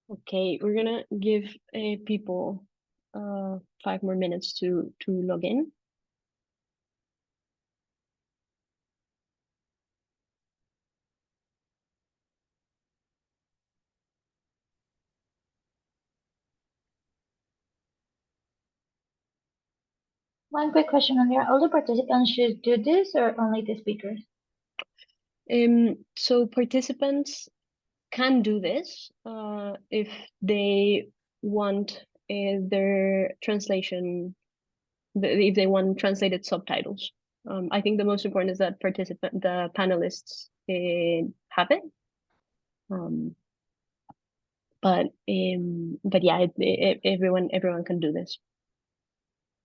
Okay, we're gonna give people 5 more minutes to log in. One quick question on there. All the participants should do this or only the speakers? So participants can do this if they want their translation, if they want translated subtitles. I think the most important is that the panelists have it. But yeah, everyone can do this.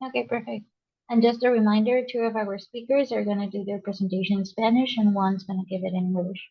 Okay, perfect. And just a reminder, two of our speakers are going to do their presentation in Spanish and one's going to give it in English.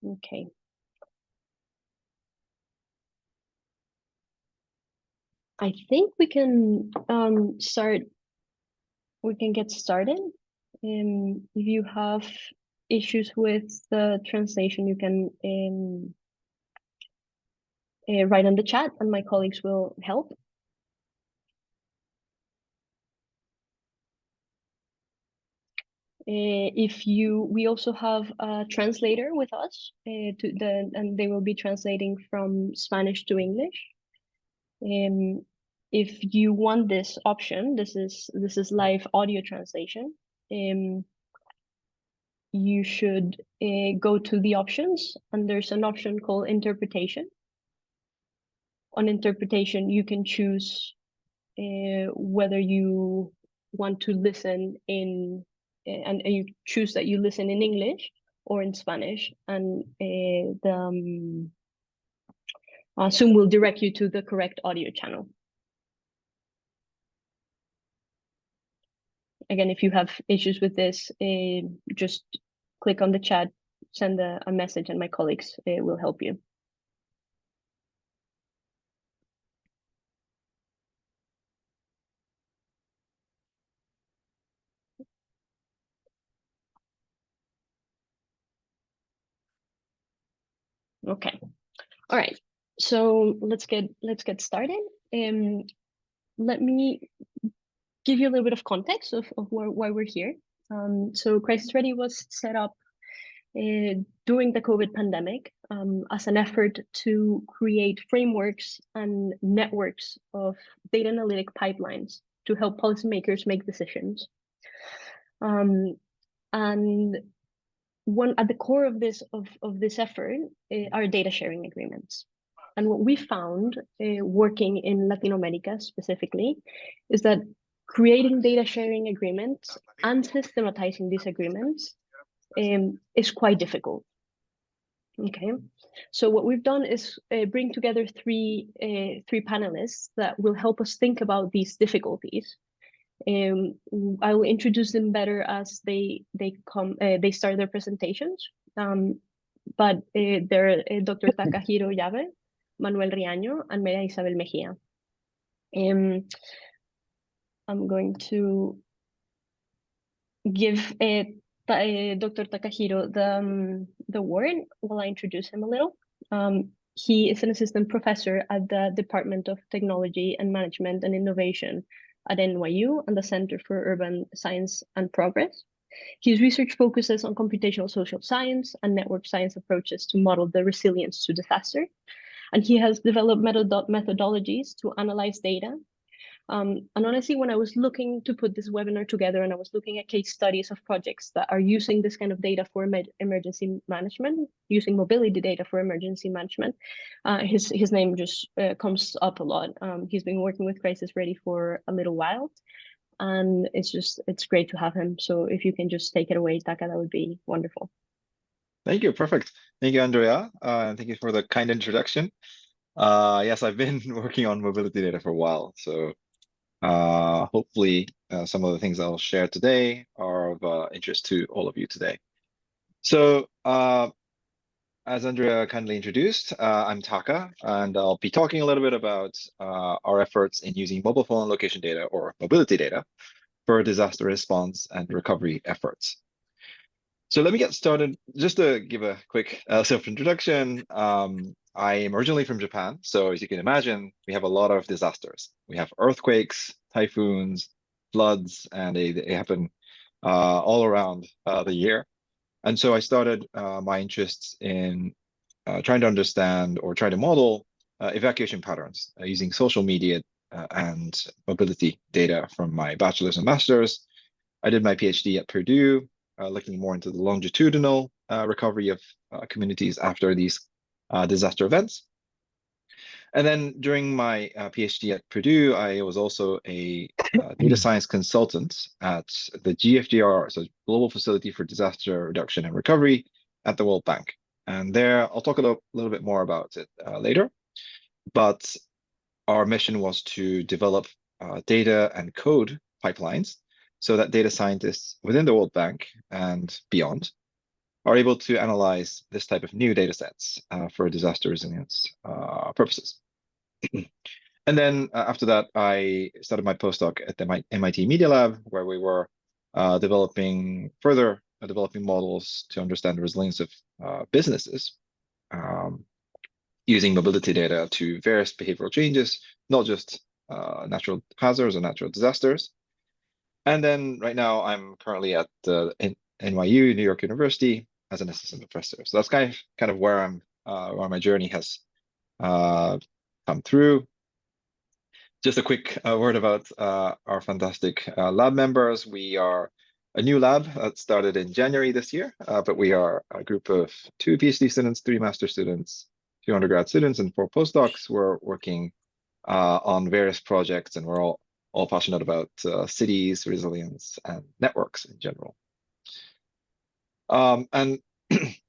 Okay. I think we can start. We can get started. If you have issues with the translation, you can write on the chat, and my colleagues will help. We also have a translator with us and they will be translating from Spanish to English. If you want this option, this is live audio translation. You should go to the options, and there's an option called interpretation. On interpretation, you can choose whether you want to listen in, and you choose that you listen in English or in Spanish, and Zoom will direct you to the correct audio channel. Again, if you have issues with this, just click on the chat, send a message, and my colleagues will help you. Okay. All right. So let's get started. Let me give you a little bit of context of why we're here. So Crisis Ready was set up during the COVID pandemic as an effort to create frameworks and networks of data analytic pipelines to help policymakers make decisions. And at the core of this effort are data sharing agreements. And what we found working in Latin America specifically is that creating data sharing agreements and systematizing these agreements is quite difficult. Okay, so what we've done is bring together three panelists that will help us think about these difficulties. I will introduce them better as they start their presentations. But they're Dr. Takahiro Yabe, Manuel Riaño, and María Isabel Mejía. I'm going to give Dr. Takahiro the word while I introduce him a little. He is an assistant professor at the Department of Technology and Management and Innovation at NYU and the Center for Urban Science and Progress. His research focuses on computational social science and network science approaches to model the resilience to disaster. And he has developed methodologies to analyze data. And honestly, when I was looking to put this webinar together and I was looking at case studies of projects that are using this kind of data for emergency management, using mobility data for emergency management, his name just comes up a lot. He's been working with Crisis Ready for a little while, and it's great to have him. So if you can just take it away, Taka, that would be wonderful. Thank you. Perfect. Thank you, Andrea. And thank you for the kind introduction. Yes, I've been working on mobility data for a while. So hopefully some of the things I'll share today are of interest to all of you today. So as Andrea kindly introduced, I'm Taka, and I'll be talking a little bit about our efforts in using mobile phone location data or mobility data for disaster response and recovery efforts. So let me get started. Just to give a quick self-introduction, I am originally from Japan. So as you can imagine, we have a lot of disasters. We have earthquakes, typhoons, floods, and they happen all around the year. And so I started my interests in trying to understand or try to model evacuation patterns using social media and mobility data from my bachelor's and master's. I did my PhD at Purdue, looking more into the longitudinal recovery of communities after these disaster events. And then during my PhD at Purdue, I was also a data science consultant at the GFDR, so Global Facility for Disaster Reduction and Recovery at the World Bank. And there, I'll talk a little bit more about it later. But our mission was to develop data and code pipelines so that data scientists within the World Bank and beyond are able to analyze this type of new data sets for disaster resilience purposes. And then after that, I started my postdoc at the MIT Media Lab, where we were developing models to understand the resilience of businesses using mobility data to various behavioral changes, not just natural hazards or natural disasters. And then right now, I'm currently at NYU, New York University, as an assistant professor. So that's kind of where I'm, where my journey has come through. Just a quick word about our fantastic lab members. We are a new lab that started in January this year, but we are a group of 2 PhD students, 3 master students, 2 undergrad students, and 4 postdocs. We're working on various projects, and we're all passionate about cities, resilience, and networks in general. And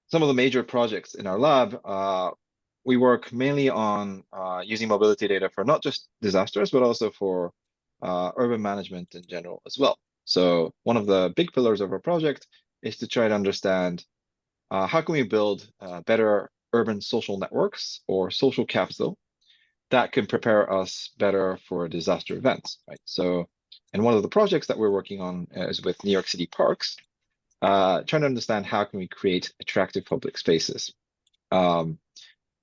some of the major projects in our lab, we work mainly on using mobility data for not just disasters, but also for urban management in general as well. So one of the big pillars of our project is to try to understand how can we build better urban social networks or social capital that can prepare us better for disaster events, right? So, and one of the projects that we're working on is with New York City Parks, trying to understand how can we create attractive public spaces.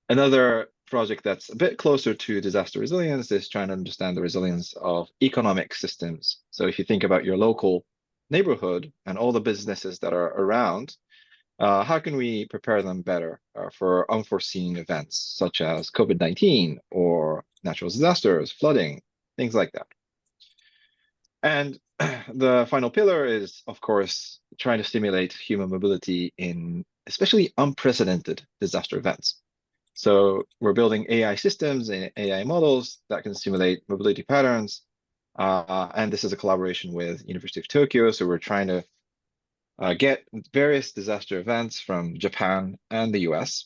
Another project that's a bit closer to disaster resilience is trying to understand the resilience of economic systems. So if you think about your local neighborhood and all the businesses that are around, how can we prepare them better for unforeseen events such as COVID-19 or natural disasters, flooding, things like that. And the final pillar is, of course, trying to stimulate human mobility in especially unprecedented disaster events. So we're building AI systems and AI models that can simulate mobility patterns. And this is a collaboration with University of Tokyo. So we're trying to get various disaster events from Japan and the US,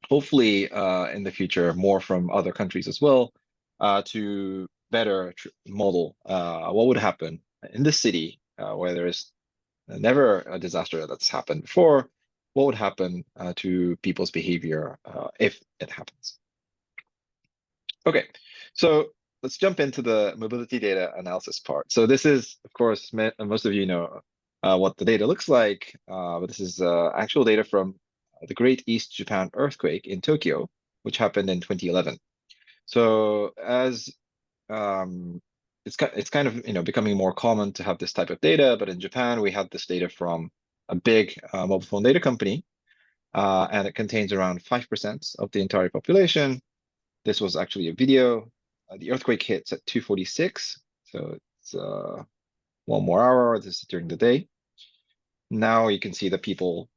hopefully in the future, more from other countries as well, to better model what would happen in the city where there is never a disaster that's happened before. What would happen to people's behavior if it happens? Okay, so let's jump into the mobility data analysis part. So this is, of course, most of you know what the data looks like, but this is actual data from the Great East Japan earthquake in Tokyo, which happened in 2011. So as it's kind of, you know, becoming more common to have this type of data, but in Japan, we had this data from a big mobile phone data company, and it contains around 5% of the entire population. This was actually a video. The earthquake hits at 2:46, so it's 1 more hour. This is during the day. Now you can see the people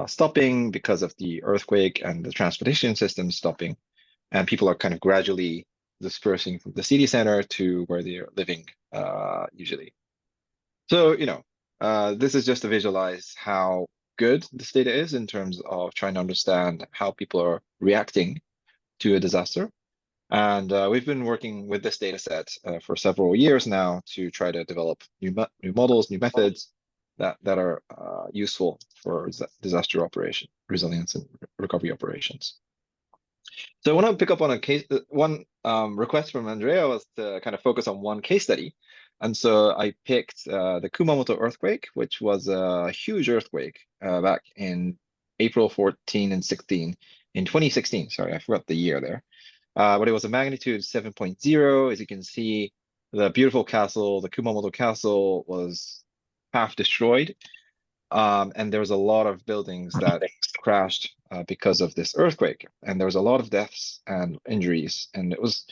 stopping because of the earthquake and the transportation system stopping, and people are kind of gradually dispersing from the city center to where they are living usually. So, you know, this is just to visualize how good this data is in terms of trying to understand how people are reacting to a disaster. And we've been working with this data set for several years now to try to develop new models, new methods that are useful for disaster operation, resilience, and recovery operations. So I want to pick up on a case. One request from Andrea was to kind of focus on one case study. And so I picked the Kumamoto earthquake, which was a huge earthquake back in April 14 and 16, in 2016. Sorry, I forgot the year there. But it was a magnitude 7.0. As you can see, the beautiful castle, the Kumamoto castle, was half destroyed. And there was a lot of buildings that crashed because of this earthquake. And there was a lot of deaths and injuries. And it was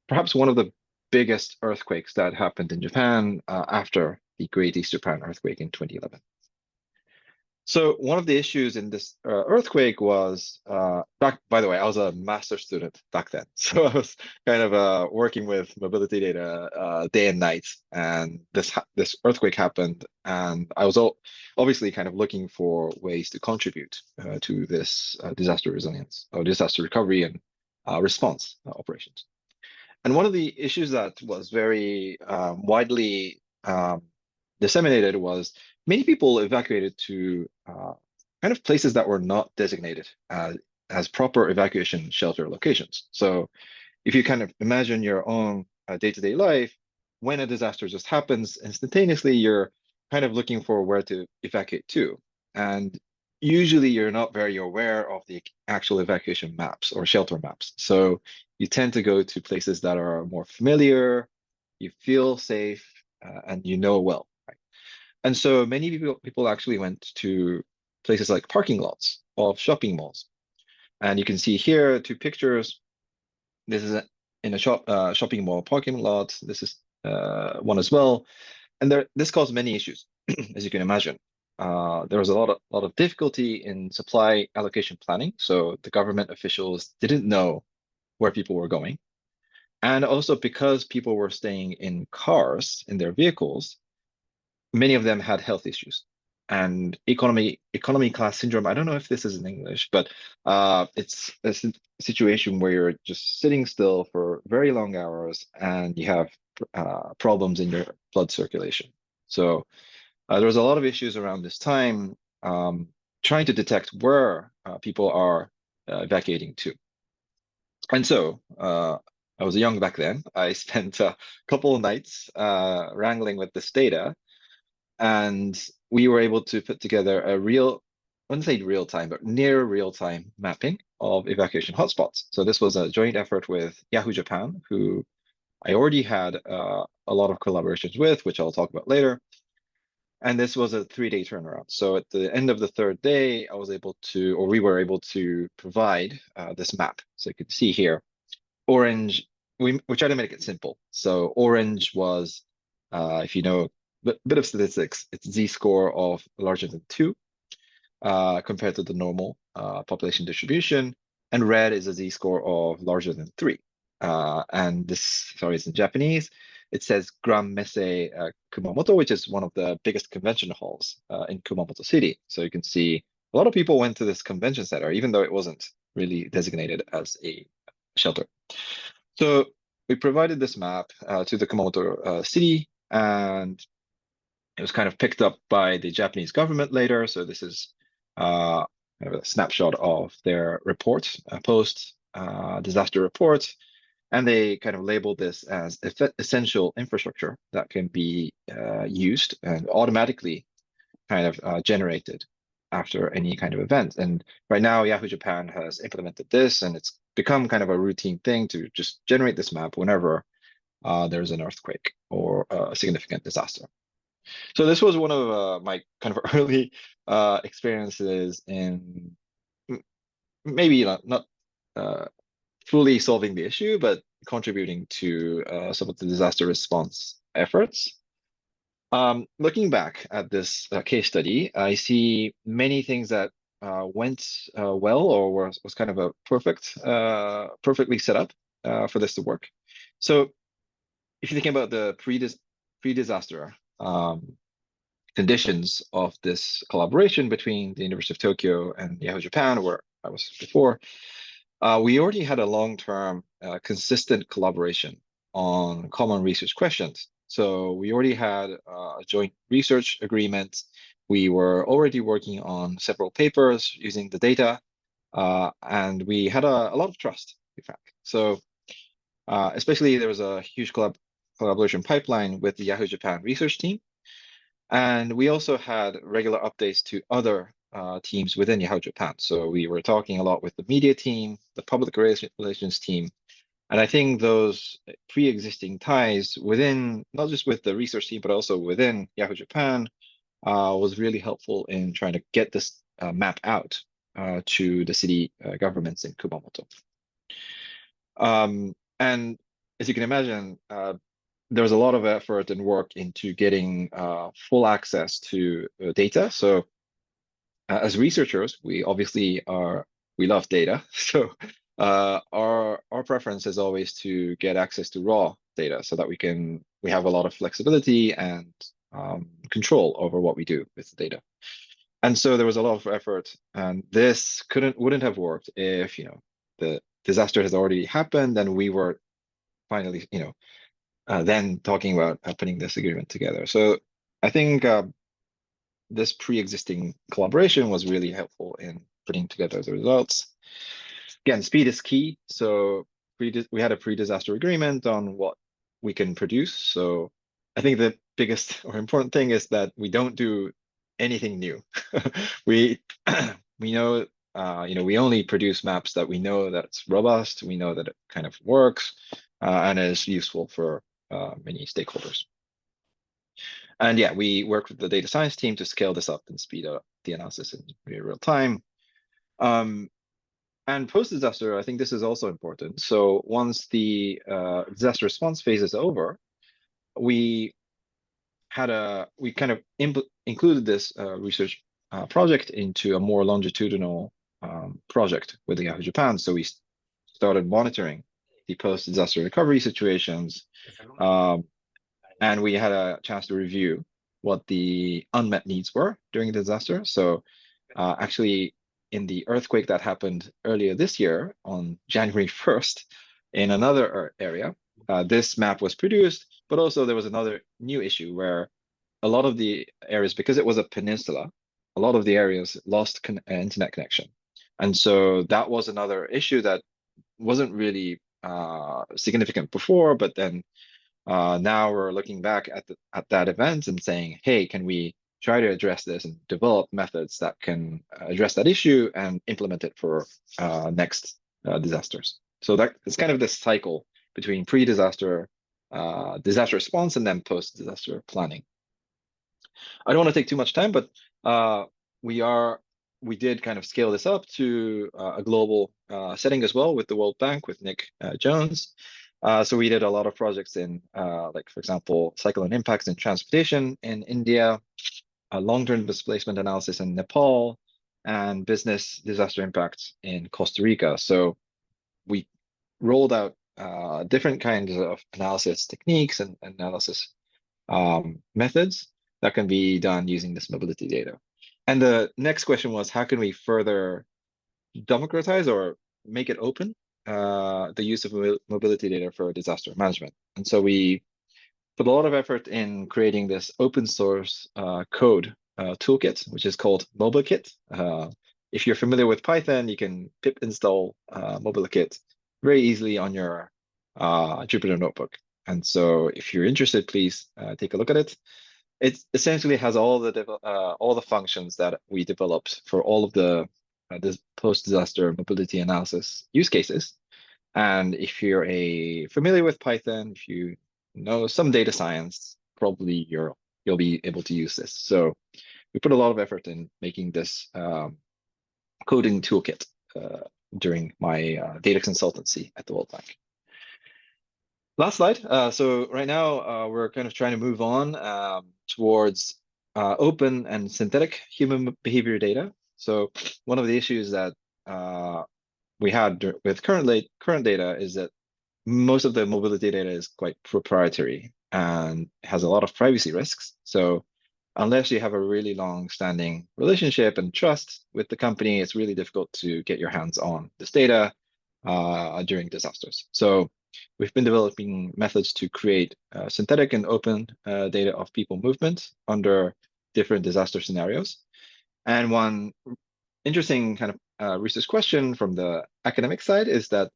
perhaps one of the biggest earthquakes that happened in Japan after the Great East Japan earthquake in 2011. So one of the issues in this earthquake was, by the way, I was a master's student back then. So I was kind of working with mobility data day and night. And this earthquake happened. And I was obviously kind of looking for ways to contribute to this disaster resilience or disaster recovery and response operations. And one of the issues that was very widely disseminated was many people evacuated to kind of places that were not designated as proper evacuation shelter locations. So if you kind of imagine your own day-to-day life, when a disaster just happens instantaneously, you're kind of looking for where to evacuate to. And usually you're not very aware of the actual evacuation maps or shelter maps. So you tend to go to places that are more familiar, you feel safe, and you know well. And so many people actually went to places like parking lots of shopping malls. And you can see here 2 pictures. This is in a shopping mall parking lot. This is one as well. And this caused many issues, as you can imagine. There was a lot of difficulty in supply allocation planning. So the government officials didn't know where people were going. And also because people were staying in cars, in their vehicles, many of them had health issues and economy class syndrome. I don't know if this is in English, but it's a situation where you're just sitting still for very long hours and you have problems in your blood circulation. So there was a lot of issues around this time trying to detect where people are evacuating to. And so I was young back then. I spent a couple of nights wrangling with this data. And we were able to put together a I wouldn't say real time, but near real time mapping of evacuation hotspots. So this was a joint effort with Yahoo Japan, who I already had a lot of collaborations with, which I'll talk about later. And this was a 3-day turnaround. So at the end of the 3rd day, we were able to provide this map. So you can see here, orange, we tried to make it simple. So orange was, if you know, bit of statistics, it's z-score of larger than 2 compared to the normal population distribution, and red is a z-score of larger than 3. And this, sorry, it's in Japanese. It says Grand Messe Kumamoto, which is one of the biggest convention halls in Kumamoto City. So you can see a lot of people went to this convention center, even though it wasn't really designated as a shelter. So we provided this map to the Kumamoto city, and it was kind of picked up by the Japanese government later. So this is kind of a snapshot of their report, post-disaster report. And they kind of labeled this as essential infrastructure that can be used and automatically kind of generated after any kind of event. And right now, Yahoo Japan has implemented this, and it's become kind of a routine thing to just generate this map whenever there's an earthquake or a significant disaster. So this was one of my kind of early experiences in maybe not fully solving the issue, but contributing to some of the disaster response efforts. Looking back at this case study, I see many things that went well or was kind of a perfectly set up for this to work. So if you're thinking about the pre-disaster conditions of this collaboration between the University of Tokyo and Yahoo Japan, where I was before, we already had a long-term consistent collaboration on common research questions. So we already had a joint research agreement. We were already working on several papers using the data, and we had a lot of trust, in fact. So especially there was a huge collaboration pipeline with the Yahoo Japan research team. And we also had regular updates to other teams within Yahoo Japan. So we were talking a lot with the media team, the public relations team. And I think those pre-existing ties within, not just with the research team, but also within Yahoo Japan was really helpful in trying to get this map out to the city governments in Kumamoto. And as you can imagine, there was a lot of effort and work into getting full access to data. So as researchers, we obviously we love data. So our preference is always to get access to raw data so that we have a lot of flexibility and control over what we do with the data. And so there was a lot of effort, and this wouldn't have worked if the disaster has already happened and we were finally then talking about putting this agreement together. So I think this pre-existing collaboration was really helpful in putting together the results. Again, speed is key. So we had a pre-disaster agreement on what we can produce. So I think the biggest or important thing is that we don't do anything new. we know we only produce maps that we know that it's robust, we know that it kind of works, and is useful for many stakeholders. And yeah, we work with the data science team to scale this up and speed up the analysis in real time. And post-disaster, I think this is also important. So once the disaster response phase is over, we kind of included this research project into a more longitudinal project with Yahoo Japan. So we started monitoring the post-disaster recovery situations, and we had a chance to review what the unmet needs were during the disaster. So actually, in the earthquake that happened earlier this year on January 1st in another area, this map was produced, but also there was another new issue where a lot of the areas, because it was a peninsula, a lot of the areas lost internet connection. And so that was another issue that wasn't really significant before, but then now we're looking back at that event and saying, hey, can we try to address this and develop methods that can address that issue and implement it for next disasters. So that it's kind of this cycle between pre-disaster, disaster response, and then post-disaster planning. I don't want to take too much time, but we did kind of scale this up to a global setting as well with the World Bank, with Nick Jones. So we did a lot of projects in, like, for example, cyclone impacts in transportation in India, long-term displacement analysis in Nepal, and business disaster impacts in Costa Rica. So we rolled out different kinds of analysis techniques and analysis methods that can be done using this mobility data. And the next question was, how can we further democratize or make it open the use of mobility data for disaster management? And so we put a lot of effort in creating this open source code toolkit, which is called MobileKit. If you're familiar with Python, you can pip install MobileKit very easily on your Jupyter Notebook. And so if you're interested, please take a look at it. It essentially has all the functions that we developed for all of the this post-disaster mobility analysis use cases. And if you're familiar with Python, if you know some data science, probably you'll be able to use this. So we put a lot of effort in making this coding toolkit during my data consultancy at the World Bank. Last slide. So right now we're kind of trying to move on towards open and synthetic human behavior data. So one of the issues that we had with current data is that most of the mobility data is quite proprietary and has a lot of privacy risks. So unless you have a really long-standing relationship and trust with the company, it's really difficult to get your hands on this data during disasters. So we've been developing methods to create synthetic and open data of people movement under different disaster scenarios. And one interesting kind of research question from the academic side is that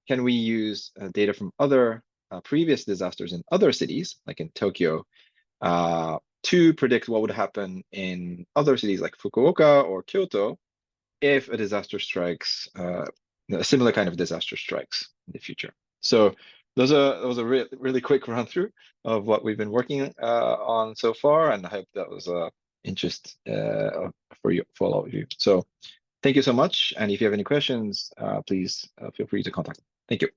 can we use data from other previous disasters in other cities, like in Tokyo, to predict what would happen in other cities like Fukuoka or Kyoto if a disaster strikes, a similar kind of disaster strikes in the future. So that was a really quick run through of what we've been working on so far, and I hope that was interest for all of you. So thank you so much, and if you have any questions, please feel free to contact me. Thank you.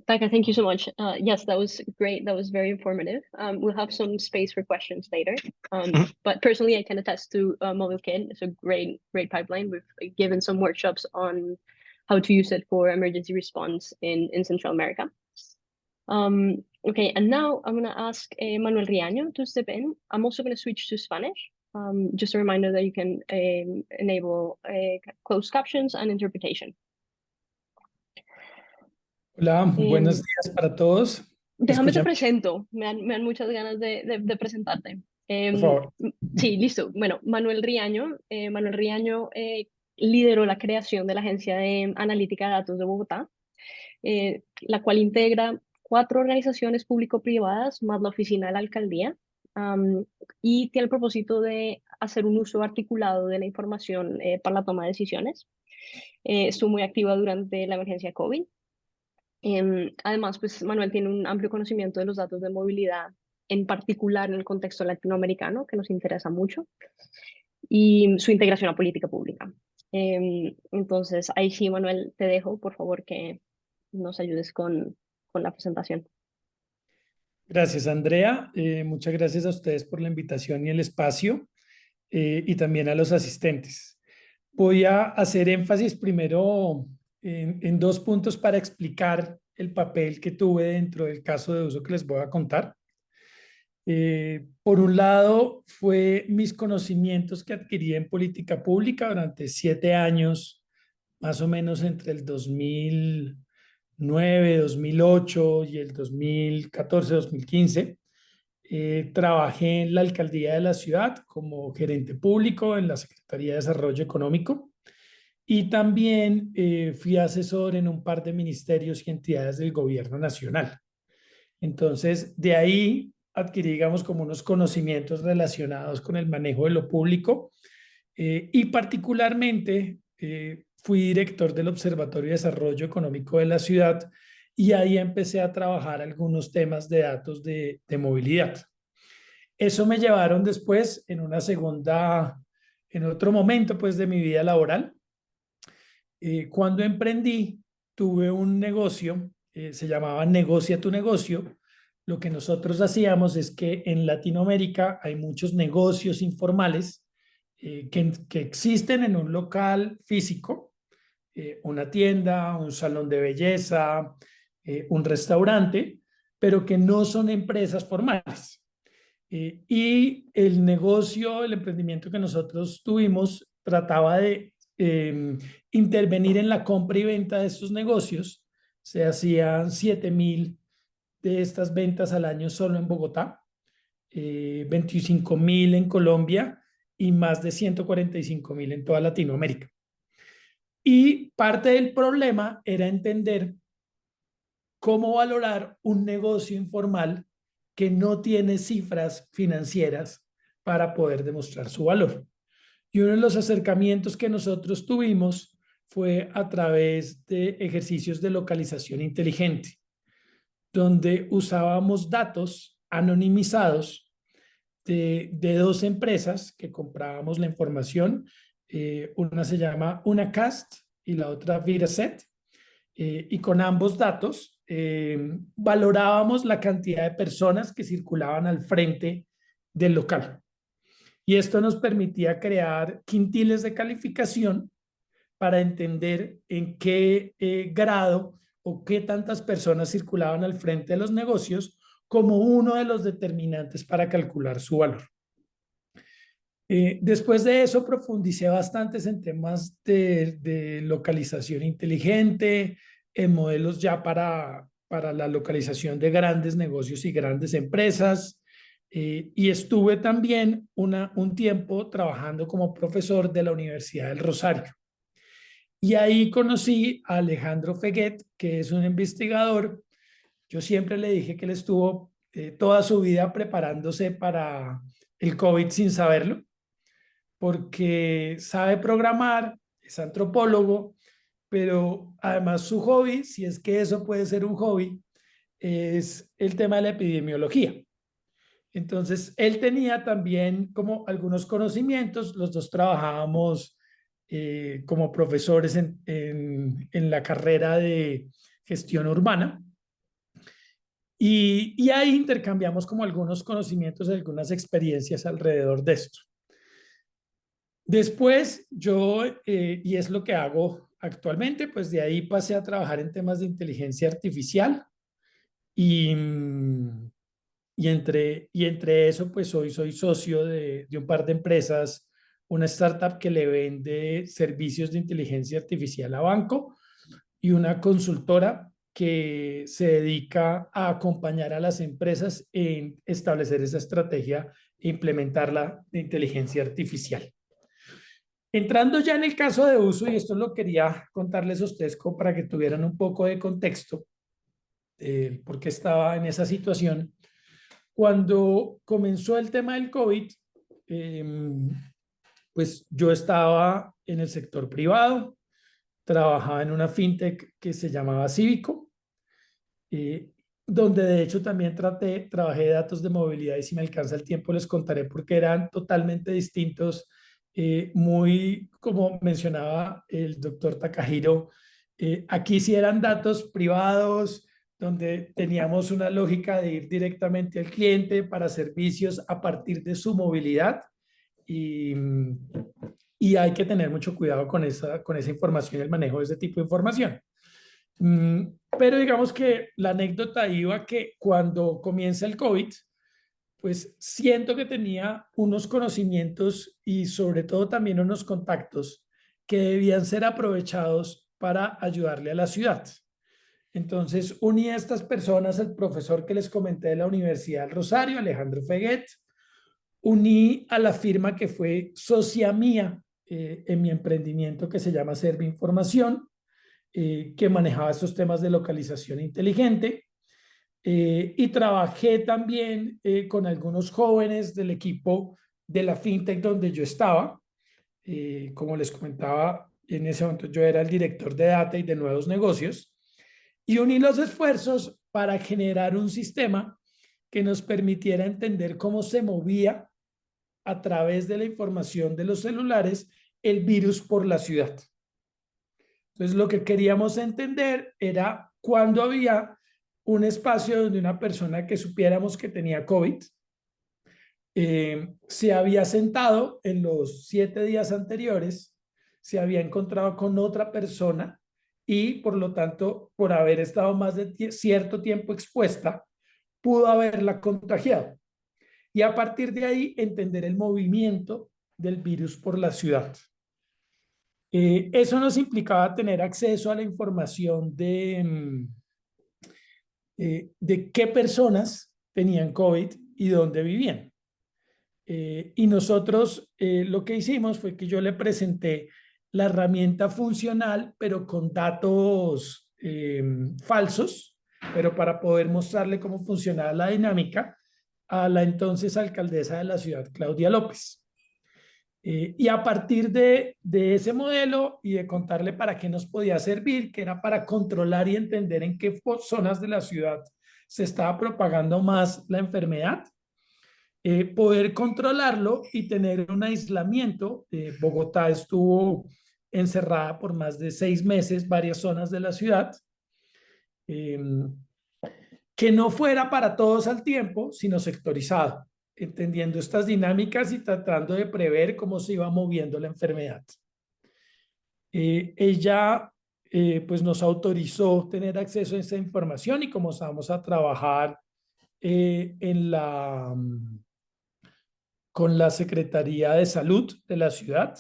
Becca, thank you so much. Yes, that was great. That was very informative. We'll have some space for questions later. But personally, I can attest to MobileKit. It's a great pipeline. We've given some workshops on how to use it for emergency response in Central America. Okay, and now I'm going to ask Manuel Riaño to step in. I'm also going to switch to Spanish. Just a reminder that you can enable closed captions and interpretation. Hola, buenos días para todos. Déjame te presento, me dan muchas ganas de presentarte. Por favor. Sí, listo. Bueno, Manuel Riaño lideró la creación de la Agencia de Analítica de Datos de Bogotá, la cual integra 4 organizaciones público-privadas más la oficina de la alcaldía, y tiene el propósito de hacer un uso articulado de la información para la toma de decisiones. Estuvo muy activa durante la emergencia COVID. Además, pues Manuel tiene un amplio conocimiento de los datos de movilidad, en particular en el contexto latinoamericano, que nos interesa mucho, y su integración a política pública. Entonces, ahí sí, Manuel, te dejo, por favor, que nos ayudes con la presentación. Gracias, Andrea. Muchas gracias a ustedes por la invitación y el espacio, y también a los asistentes. Voy a hacer énfasis primero en 2 puntos para explicar el papel que tuve dentro del caso de uso que les voy a contar. Por un lado, fue mis conocimientos que adquirí en política pública durante 7 años, más o menos entre el 2009, 2008 y el 2014, 2015. Trabajé en la alcaldía de la ciudad como gerente público en la Secretaría de Desarrollo Económico. Y también fui asesor en un par de ministerios y entidades del gobierno nacional. Entonces, de ahí adquirí, digamos, como unos conocimientos relacionados con el manejo de lo público, y particularmente fui director del Observatorio de Desarrollo Económico de la ciudad, y ahí empecé a trabajar algunos temas de datos de movilidad. Eso me llevaron después en otro momento pues de mi vida laboral. Cuando emprendí, tuve un negocio, se llamaba Negocia tu Negocio. Lo que nosotros hacíamos es que en Latinoamérica hay muchos negocios informales que existen en un local físico, una tienda, un salón de belleza, un restaurante, pero que no son empresas formales. Y el negocio, el emprendimiento que nosotros tuvimos, trataba de intervenir en la compra y venta de estos negocios. Se hacían 7,000 de estas ventas al año solo en Bogotá, 25,000 en Colombia y más de 145,000 en toda Latinoamérica. Y parte del problema era entender cómo valorar un negocio informal que no tiene cifras financieras para poder demostrar su valor. Y uno de los acercamientos que nosotros tuvimos fue a través de ejercicios de localización inteligente. donde usábamos datos anonimizados de dos empresas que comprábamos la información. Una se llama Unacast y la otra Viraset. Y con ambos datos valorábamos la cantidad de personas que circulaban al frente del local. Y esto nos permitía crear quintiles de calificación para entender en qué grado o qué tantas personas circulaban al frente de los negocios como uno de los determinantes para calcular su valor. Después de eso profundicé bastante en temas de localización inteligente, en modelos ya para la localización de grandes negocios y grandes empresas. Y estuve también un tiempo trabajando como profesor de la Universidad del Rosario. Y ahí conocí a Alejandro Feguet, que es un investigador. Yo siempre le dije que él estuvo toda su vida preparándose para el COVID sin saberlo, porque sabe programar, es antropólogo, pero además su hobby, si es que eso puede ser un hobby, es el tema de la epidemiología. Entonces, él tenía también como algunos conocimientos, los dos trabajábamos como profesores en la carrera de gestión urbana. Y ahí intercambiamos como algunos conocimientos, algunas experiencias alrededor de esto. Después yo, y es lo que hago actualmente, pues de ahí pasé a trabajar en temas de inteligencia artificial y, y entre eso, pues hoy soy socio de un par de empresas, una startup que le vende servicios de inteligencia artificial a banco y una consultora que se dedica a acompañar a las empresas en establecer esa estrategia e implementarla de inteligencia artificial. Entrando ya en el caso de uso, y esto lo quería contarles a ustedes para que tuvieran un poco de contexto, por qué estaba en esa situación. Cuando comenzó el tema del COVID, pues yo estaba en el sector privado, trabajaba en una fintech que se llamaba Cívico, donde de hecho también trabajé datos de movilidad y si me alcanza el tiempo les contaré porque eran totalmente distintos, muy como mencionaba el doctor Takahiro, aquí sí eran datos privados, donde teníamos una lógica de ir directamente al cliente para servicios a partir de su movilidad y hay que tener mucho cuidado con esa información y el manejo de ese tipo de información. Pero digamos que la anécdota iba que cuando comienza el COVID, pues siento que tenía unos conocimientos y sobre todo también unos contactos que debían ser aprovechados para ayudarle a la ciudad. Entonces uní a estas personas, el profesor que les comenté de la Universidad del Rosario, Alejandro Feguet, uní a la firma que fue socia mía en mi emprendimiento que se llama Servinformación, que manejaba esos temas de localización inteligente. Y trabajé también con algunos jóvenes del equipo de la fintech donde yo estaba. Como les comentaba, en ese momento yo era el director de data y de nuevos negocios. Y uní los esfuerzos para generar un sistema que nos permitiera entender cómo se movía a través de la información de los celulares el virus por la ciudad. Entonces, lo que queríamos entender era cuándo había un espacio donde una persona que supiéramos que tenía COVID se había sentado en los 7 días anteriores, se había encontrado con otra persona y, por lo tanto, por haber estado más de cierto tiempo expuesta, pudo haberla contagiado. Y a partir de ahí, entender el movimiento del virus por la ciudad. Eso nos implicaba tener acceso a la información de qué personas tenían COVID y dónde vivían. Y nosotros lo que hicimos fue que yo le presenté la herramienta funcional, pero con datos falsos, pero para poder mostrarle cómo funcionaba la dinámica a la entonces alcaldesa de la ciudad, Claudia López. Y a partir de ese modelo y de contarle para qué nos podía servir, que era para controlar y entender en qué zonas de la ciudad se estaba propagando más la enfermedad, poder controlarlo y tener un aislamiento. Bogotá estuvo encerrada por más de 6 meses, varias zonas de la ciudad, que no fuera para todos al tiempo, sino sectorizado, entendiendo estas dinámicas y tratando de prever cómo se iba moviendo la enfermedad. Ella pues nos autorizó tener acceso a esa información y comenzamos a trabajar con la Secretaría de Salud de la ciudad.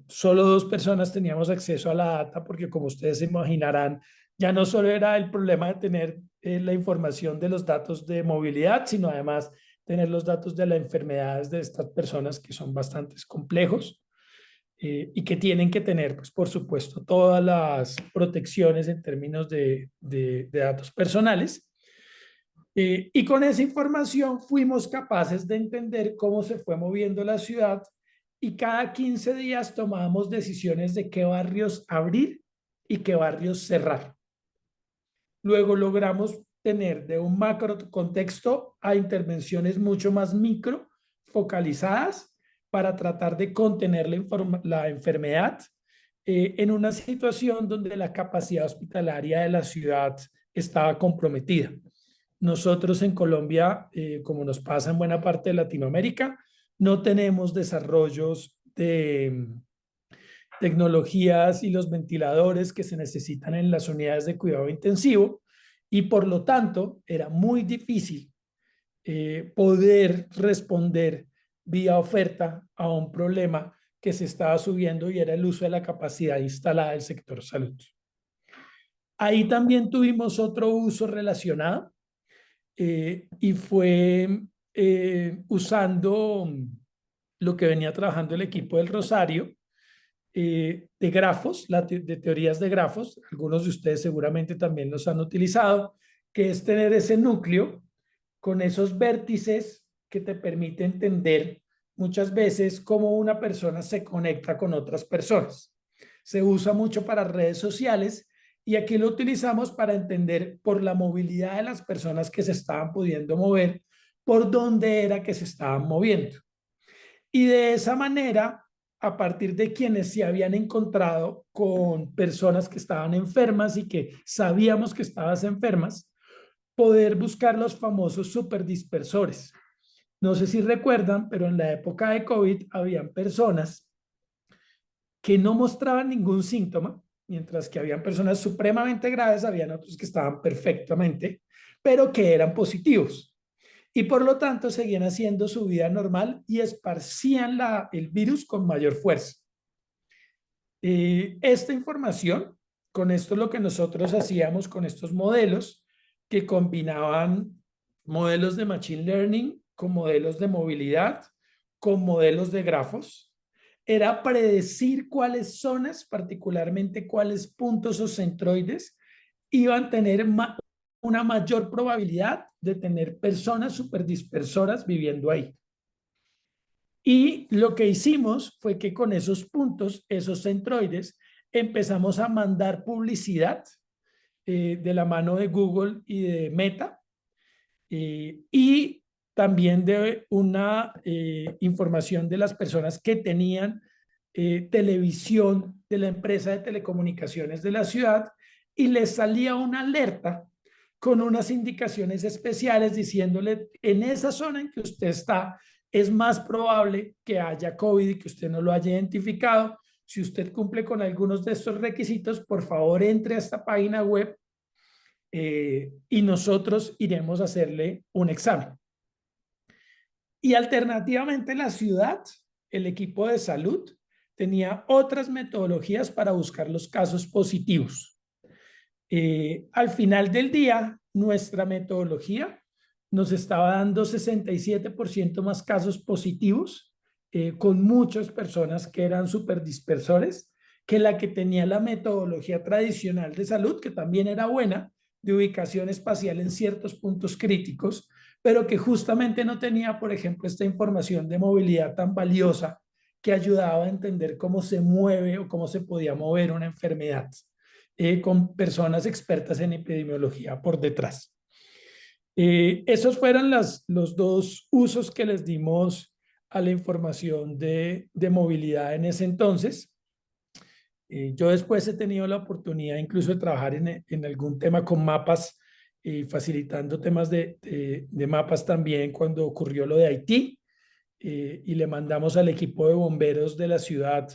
Solo 2 personas teníamos acceso a la data porque, como ustedes se imaginarán, ya no solo era el problema de tener la información de los datos de movilidad, sino además tener los datos de las enfermedades de estas personas, que son bastante complejos y que tienen que tener, pues, por supuesto, todas las protecciones en términos de datos personales. Y con esa información fuimos capaces de entender cómo se fue moviendo la ciudad, y cada 15 días tomábamos decisiones de qué barrios abrir y qué barrios cerrar. Luego logramos tener de un macro contexto a intervenciones mucho más micro, focalizadas, para tratar de contener la enfermedad en una situación donde la capacidad hospitalaria de la ciudad estaba comprometida. Nosotros en Colombia, como nos pasa en buena parte de Latinoamérica, no tenemos desarrollos de tecnologías y los ventiladores que se necesitan en las unidades de cuidado intensivo, y por lo tanto era muy difícil poder responder vía oferta a un problema que se estaba subiendo, y era el uso de la capacidad instalada del sector salud. Ahí también tuvimos otro uso relacionado, y fue usando lo que venía trabajando el equipo del Rosario, de grafos, de teorías de grafos. Algunos de ustedes seguramente también los han utilizado, que es tener ese núcleo con esos vértices que te permite entender muchas veces cómo una persona se conecta con otras personas. Se usa mucho para redes sociales, y aquí lo utilizamos para entender, por la movilidad de las personas que se estaban pudiendo mover, por dónde era que se estaban moviendo. Y de esa manera, a partir de quienes se habían encontrado con personas que estaban enfermas y que sabíamos que estaban enfermas, poder buscar los famosos superdispersores. No sé si recuerdan, pero en la época de COVID habían personas que no mostraban ningún síntoma, mientras que habían personas supremamente graves, habían otros que estaban perfectamente, pero que eran positivos. Y por lo tanto seguían haciendo su vida normal y esparcían el virus con mayor fuerza. Esta información, con esto lo que nosotros hacíamos con estos modelos, que combinaban modelos de Machine Learning con modelos de movilidad, con modelos de grafos, era predecir cuáles zonas, particularmente cuáles puntos o centroides, iban a tener una mayor probabilidad de tener personas superdispersoras viviendo ahí. Y lo que hicimos fue que con esos puntos, esos centroides, empezamos a mandar publicidad de la mano de Google y de Meta, y también de una información de las personas que tenían televisión de la empresa de telecomunicaciones de la ciudad, y les salía una alerta con unas indicaciones especiales diciéndole: en esa zona en que usted está es más probable que haya COVID y que usted no lo haya identificado. Si usted cumple con algunos de estos requisitos, por favor entre a esta página web y nosotros iremos a hacerle un examen. Y alternativamente, la ciudad, el equipo de salud, tenía otras metodologías para buscar los casos positivos. Al final del día, nuestra metodología nos estaba dando 67% más casos positivos, con muchas personas que eran superdispersores, que la que tenía la metodología tradicional de salud, que también era buena, de ubicación espacial en ciertos puntos críticos, pero que justamente no tenía, por ejemplo, esta información de movilidad tan valiosa que ayudaba a entender cómo se mueve o cómo se podía mover una enfermedad, con personas expertas en epidemiología por detrás. Esos fueron los dos usos que les dimos a la información de movilidad en ese entonces. Yo después he tenido la oportunidad incluso de trabajar en algún tema con mapas, facilitando temas de mapas también cuando ocurrió lo de Haití, y le mandamos al equipo de bomberos de la ciudad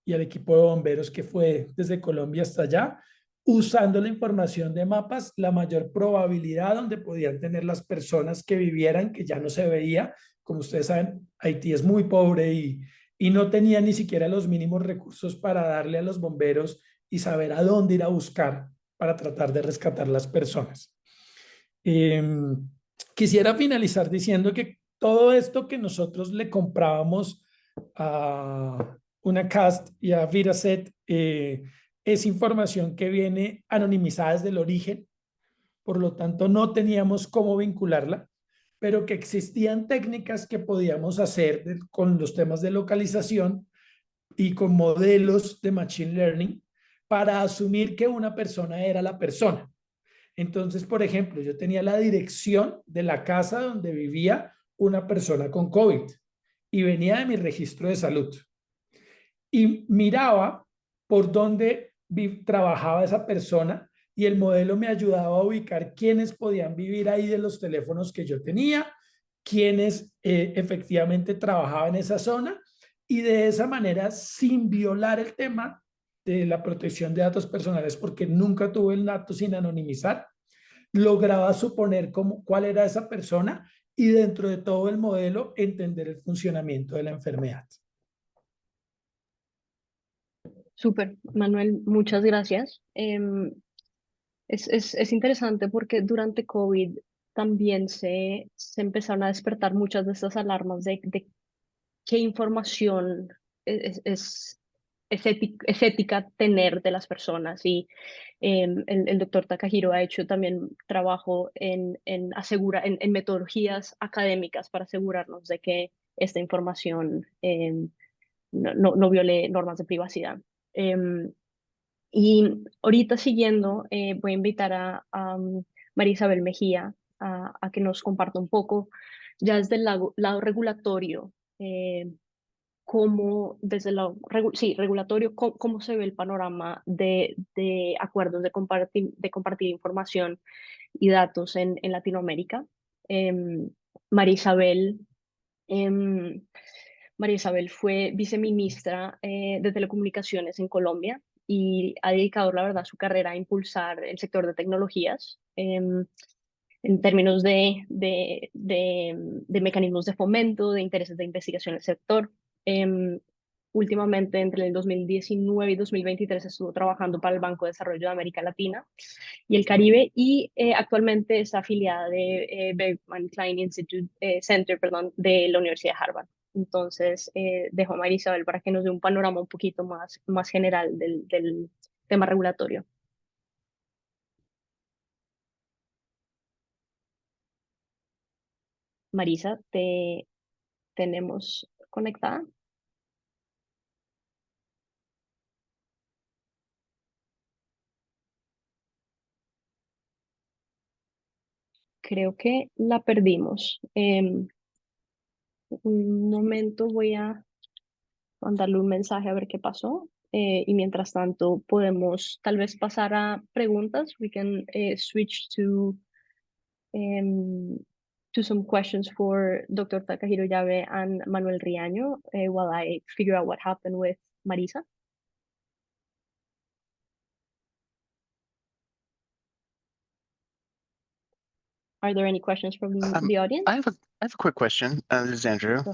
y al equipo de bomberos que fue desde Colombia hasta allá, usando la información de mapas, la mayor probabilidad donde podían tener las personas que vivieran, que ya no se veía. Como ustedes saben, Haití es muy pobre y no tenía ni siquiera los mínimos recursos para darle a los bomberos y saber a dónde ir a buscar para tratar de rescatar las personas. Quisiera finalizar diciendo que todo esto que nosotros le comprábamos a Unacast y a Viraset es información que viene anonimizada desde el origen, por lo tanto no teníamos cómo vincularla, pero que existían técnicas que podíamos hacer con los temas de localización y con modelos de Machine Learning para asumir que una persona era la persona. Entonces, por ejemplo, yo tenía la dirección de la casa donde vivía una persona con COVID y venía de mi registro de salud. Y miraba por dónde trabajaba esa persona y el modelo me ayudaba a ubicar quiénes podían vivir ahí de los teléfonos que yo tenía, quiénes efectivamente trabajaban en esa zona, y de esa manera, sin violar el tema de la protección de datos personales, porque nunca tuve el dato sin anonimizar, lograba suponer cuál era esa persona y dentro de todo el modelo entender el funcionamiento de la enfermedad. Súper, Manuel, muchas gracias. Es interesante porque durante COVID también se empezaron a despertar muchas de estas alarmas de qué información es ética tener de las personas. Y el doctor Takahiro ha hecho también trabajo en metodologías académicas para asegurarnos de que esta información no viole normas de privacidad. Em, y ahorita siguiendo, voy a invitar a María Isabel Mejía a que nos comparta un poco, ya desde el lado regulatorio, cómo, desde el lado regulatorio, cómo se ve el panorama de acuerdos de compartir información y datos en Latinoamérica. Em, María Isabel em, María Isabel fue viceministra de Telecomunicaciones en Colombia y ha dedicado, la verdad, su carrera a impulsar el sector de tecnologías en términos de mecanismos de fomento, de intereses de investigación en el sector. Últimamente, entre el 2019 y 2023, estuvo trabajando para el Banco de Desarrollo de América Latina y el Caribe, y actualmente es afiliada de Bergman Klein Institute Center, perdón, de la Universidad de Harvard. Entonces, dejo a María Isabel para que nos dé un panorama un poquito más general del tema regulatorio. Marisa, ¿te tenemos conectada? Creo que la perdimos. Un momento, voy a mandarle un mensaje a ver qué pasó. Y mientras tanto, podemos tal vez pasar a preguntas. We can switch to some questions for Dr. Takahiro Yabe and Manuel Riaño while I figure out what happened with Marisa. Are there any questions from the audience? I have a quick question. This is Andrew. Go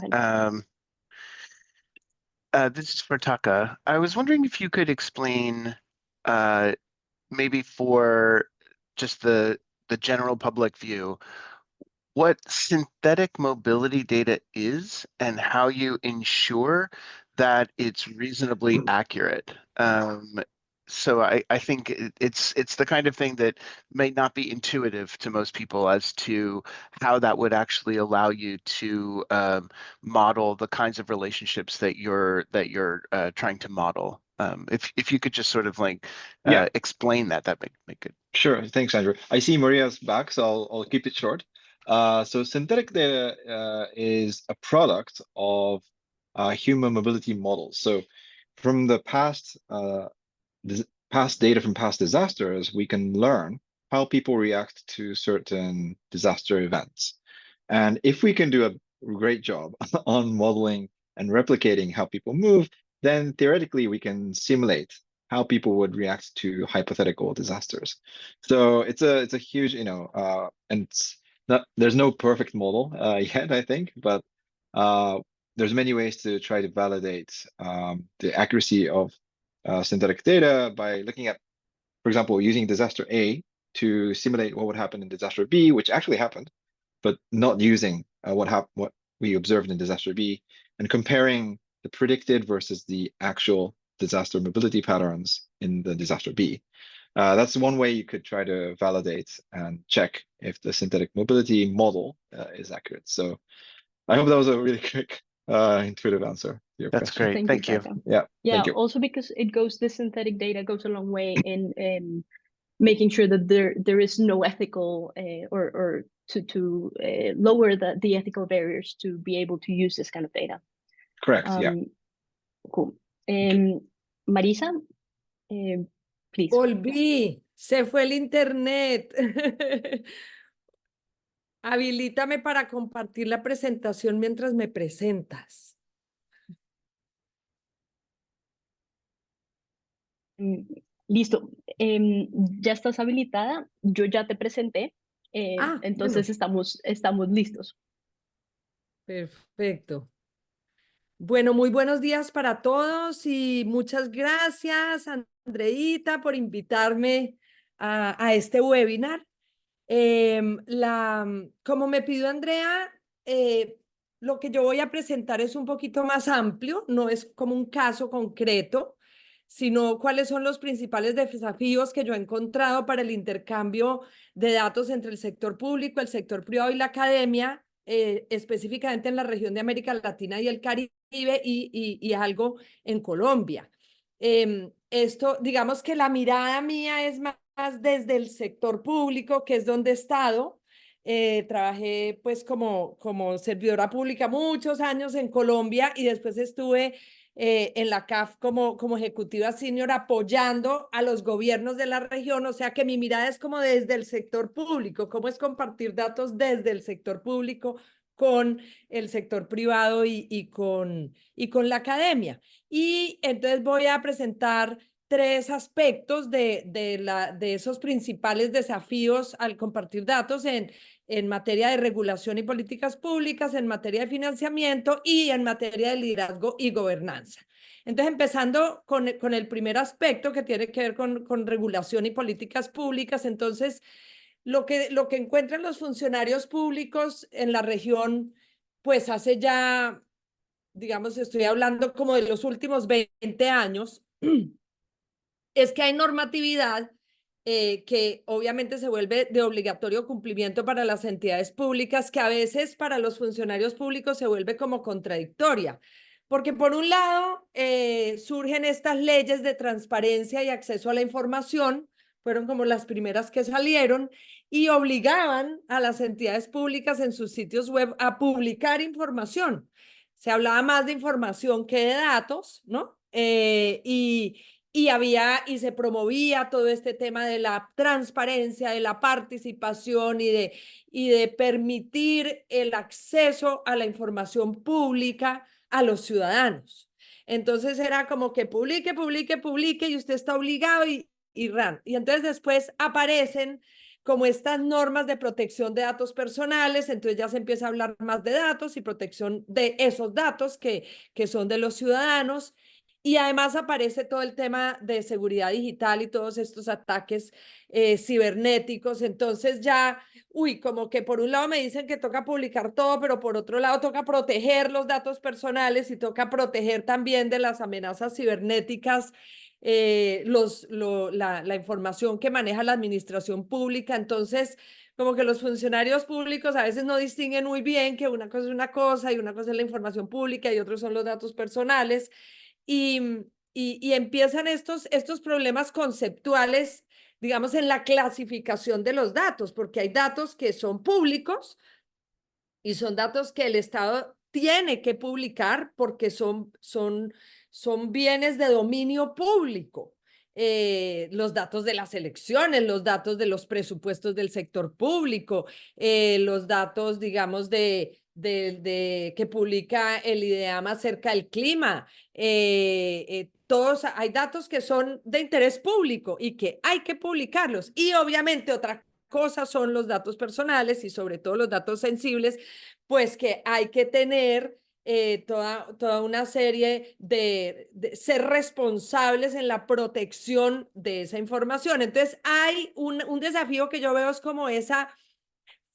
ahead. This is for Taka. I was wondering if you could explain, maybe for just the general public view, what synthetic mobility data is and how you ensure that it's reasonably accurate. So I think it's the kind of thing that may not be intuitive to most people as to how that would actually allow you to model the kinds of relationships that you're trying to model. If you could just sort of like Yeah. explain that, that make it. Sure. Thanks, Andrew. I see Maria's back, so I'll keep it short. So synthetic data is a product of human mobility models. So from the past data from past disasters, we can learn how people react to certain disaster events. And if we can do a great job on modeling and replicating how people move, then theoretically we can simulate how people would react to hypothetical disasters. So it's a huge, and it's not, there's no perfect model yet, I think, but there's many ways to try to validate the accuracy of synthetic data by looking at, for example, using disaster A to simulate what would happen in disaster B, which actually happened, but not using what we observed in disaster B, and comparing the predicted versus the actual disaster mobility patterns in the disaster B. That's one way you could try to validate and check if the synthetic mobility model is accurate. So I hope that was a really quick, intuitive answer to your That's question. great. Thank you. Kaka. Yeah, Yeah, thank you. also because the synthetic data goes a long way in making sure that there is no ethical or to lower the ethical barriers to be able to use this kind of data. Correct. Yeah. Cool. Marisa, please. Volví, se fue el internet. Habilítame para compartir la presentación mientras me presentas. Listo. Ya estás habilitada. Yo ya te presenté. Entonces estamos listos. Perfecto. Bueno, muy buenos días para todos y muchas gracias, Andreita, por invitarme a este webinar. Como me pidió Andrea, lo que yo voy a presentar es un poquito más amplio, no es como un caso concreto, sino cuáles son los principales desafíos que yo he encontrado para el intercambio de datos entre el sector público, el sector privado y la academia, específicamente en la región de América Latina y el Caribe y algo en Colombia. Esto, digamos que la mirada mía es más desde el sector público, que es donde he estado. Trabajé pues como servidora pública muchos años en Colombia y después estuve en la CAF como ejecutiva senior apoyando a los gobiernos de la región, o sea que mi mirada es como desde el sector público, cómo es compartir datos desde el sector público con el sector privado y con la academia. Y entonces voy a presentar 3 aspectos de esos principales desafíos al compartir datos en materia de regulación y políticas públicas, en materia de financiamiento y en materia de liderazgo y gobernanza. Entonces, empezando con el primer aspecto que tiene que ver con regulación y políticas públicas, entonces, lo que encuentran los funcionarios públicos en la región, pues hace ya, digamos, estoy hablando como de los últimos 20 años, es que hay normatividad que obviamente se vuelve de obligatorio cumplimiento para las entidades públicas, que a veces para los funcionarios públicos se vuelve como contradictoria. Porque por un lado surgen estas leyes de transparencia y acceso a la información, fueron como las primeras que salieron, y obligaban a las entidades públicas en sus sitios web a publicar información. Se hablaba más de información que de datos, ¿no? Y se promovía todo este tema de la transparencia, de la participación y de permitir el acceso a la información pública a los ciudadanos. Entonces era como que publique y usted está obligado y entonces después aparecen como estas normas de protección de datos personales, entonces ya se empieza a hablar más de datos y protección de esos datos que son de los ciudadanos. Y además aparece todo el tema de seguridad digital y todos estos ataques cibernéticos. Entonces ya, como que por un lado me dicen que toca publicar todo, pero por otro lado toca proteger los datos personales y toca proteger también de las amenazas cibernéticas la información que maneja la administración pública. Entonces, como que los funcionarios públicos a veces no distinguen muy bien que una cosa es una cosa y una cosa es la información pública y otros son los datos personales. Y empiezan estos problemas conceptuales, digamos, en la clasificación de los datos, porque hay datos que son públicos y son datos que el Estado tiene que publicar porque son bienes de dominio público. Los datos de las elecciones, los datos de los presupuestos del sector público, los datos, digamos, que publica el IDEAM acerca del clima. Todos hay datos que son de interés público y que hay que publicarlos. Y obviamente otra cosa son los datos personales y sobre todo los datos sensibles, pues que hay que tener toda una serie de ser responsables en la protección de esa información. Entonces hay un desafío que yo veo es como esa